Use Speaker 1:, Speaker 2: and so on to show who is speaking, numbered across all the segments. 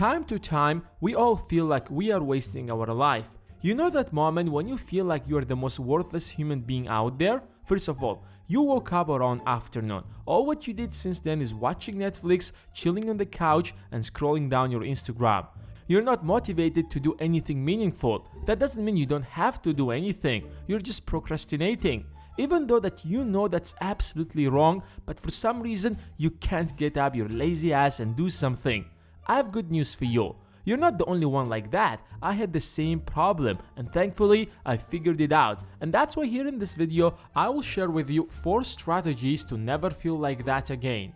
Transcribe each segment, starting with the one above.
Speaker 1: Time to time, we all feel like we are wasting our life. You know that moment when you feel like you are the most worthless human being out there? First of all, you woke up around afternoon. All what you did since then is watching Netflix, chilling on the couch, and scrolling down your Instagram. You're not motivated to do anything meaningful. That doesn't mean you don't have to do anything. You're just procrastinating. Even though that you know that's absolutely wrong, but for some reason you can't get up your lazy ass and do something. I have good news for you. You're not the only one like that. I had the same problem and thankfully I figured it out. And that's why here in this video I will share with you 4 strategies to never feel like that again.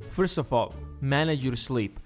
Speaker 1: First of all, manage your sleep.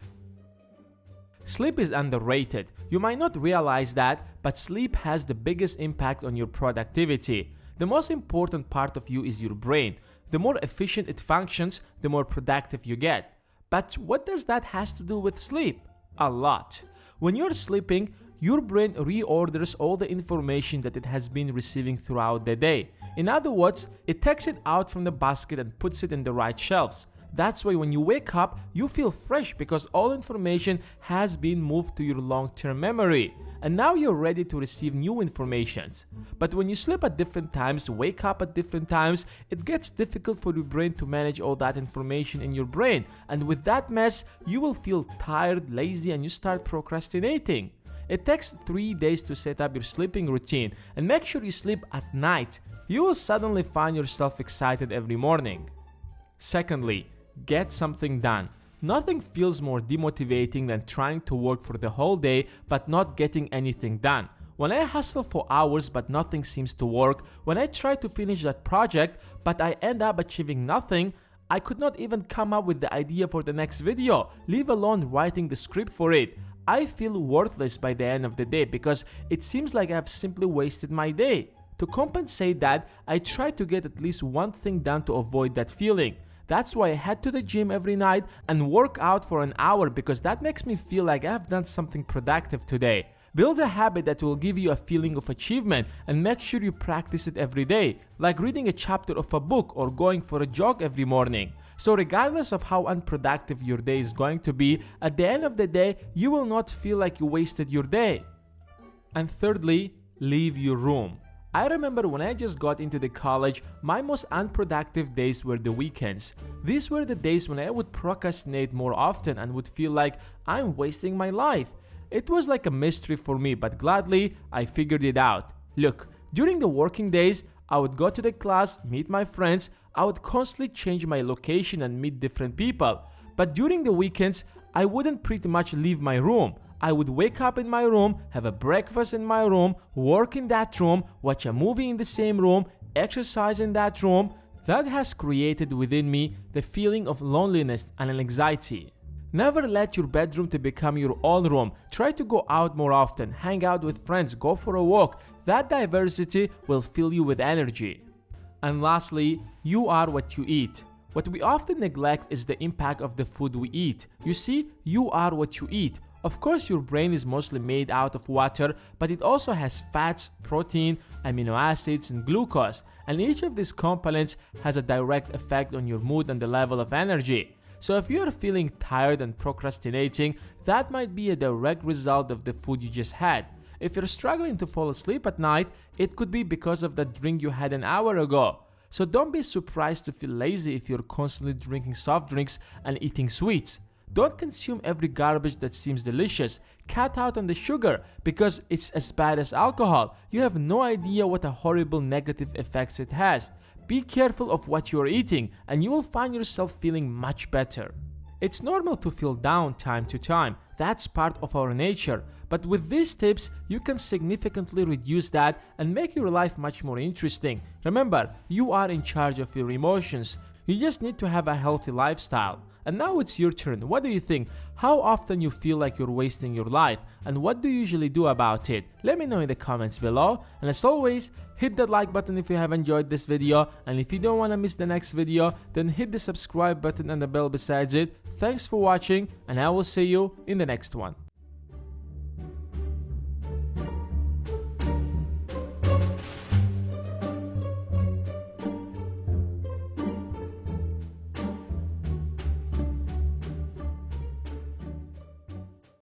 Speaker 1: Sleep is underrated. You might not realize that, but sleep has the biggest impact on your productivity. The most important part of you is your brain. The more efficient it functions, the more productive you get. But what does that has to do with sleep? A lot. When you're sleeping, your brain reorders all the information that it has been receiving throughout the day. In other words, it takes it out from the basket and puts it in the right shelves. That's why when you wake up, you feel fresh because all information has been moved to your long-term memory. And now you're ready to receive new information. But when you sleep at different times, wake up at different times, it gets difficult for your brain to manage all that information in your brain. And with that mess, you will feel tired, lazy, and you start procrastinating. It takes 3 days to set up your sleeping routine and make sure you sleep at night. You will suddenly find yourself excited every morning. Secondly, get something done. Nothing feels more demotivating than trying to work for the whole day but not getting anything done. When I hustle for hours but nothing seems to work, when I try to finish that project but I end up achieving nothing, I could not even come up with the idea for the next video, leave alone writing the script for it. I feel worthless by the end of the day because it seems like I have simply wasted my day. To compensate that, I try to get at least one thing done to avoid that feeling. That's why I head to the gym every night and work out for an hour because that makes me feel like I have done something productive today. Build a habit that will give you a feeling of achievement and make sure you practice it every day, like reading a chapter of a book or going for a jog every morning. So regardless of how unproductive your day is going to be, at the end of the day, you will not feel like you wasted your day. And thirdly, leave your room. I remember when I just got into the college, my most unproductive days were the weekends. These were the days when I would procrastinate more often and would feel like I'm wasting my life. It was like a mystery for me, but gladly I figured it out. Look, during the working days, I would go to the class, meet my friends, I would constantly change my location and meet different people. But during the weekends, I wouldn't pretty much leave my room. I would wake up in my room, have a breakfast in my room, work in that room, watch a movie in the same room, exercise in that room. That has created within me the feeling of loneliness and anxiety. Never let your bedroom to become your own room. Try to go out more often, hang out with friends, go for a walk. That diversity will fill you with energy. And lastly, you are what you eat. What we often neglect is the impact of the food we eat. You see, you are what you eat. Of course, your brain is mostly made out of water, but it also has fats, protein, amino acids, and glucose. And each of these components has a direct effect on your mood and the level of energy. So if you are feeling tired and procrastinating, that might be a direct result of the food you just had. If you're struggling to fall asleep at night, it could be because of the drink you had an hour ago. So don't be surprised to feel lazy if you're constantly drinking soft drinks and eating sweets. Don't consume every garbage that seems delicious. Cut out on the sugar because it's as bad as alcohol. You have no idea what a horrible negative effects it has. Be careful of what you are eating and you will find yourself feeling much better. It's normal to feel down time to time. That's part of our nature. But with these tips, you can significantly reduce that and make your life much more interesting. Remember, you are in charge of your emotions. You just need to have a healthy lifestyle. And now it's your turn. What do you think? How often you feel like you're wasting your life? And what do you usually do about it? Let me know in the comments below. And as always, hit that like button if you have enjoyed this video. And if you don't want to miss the next video, then hit the subscribe button and the bell besides it. Thanks for watching, and I will see you in the next one.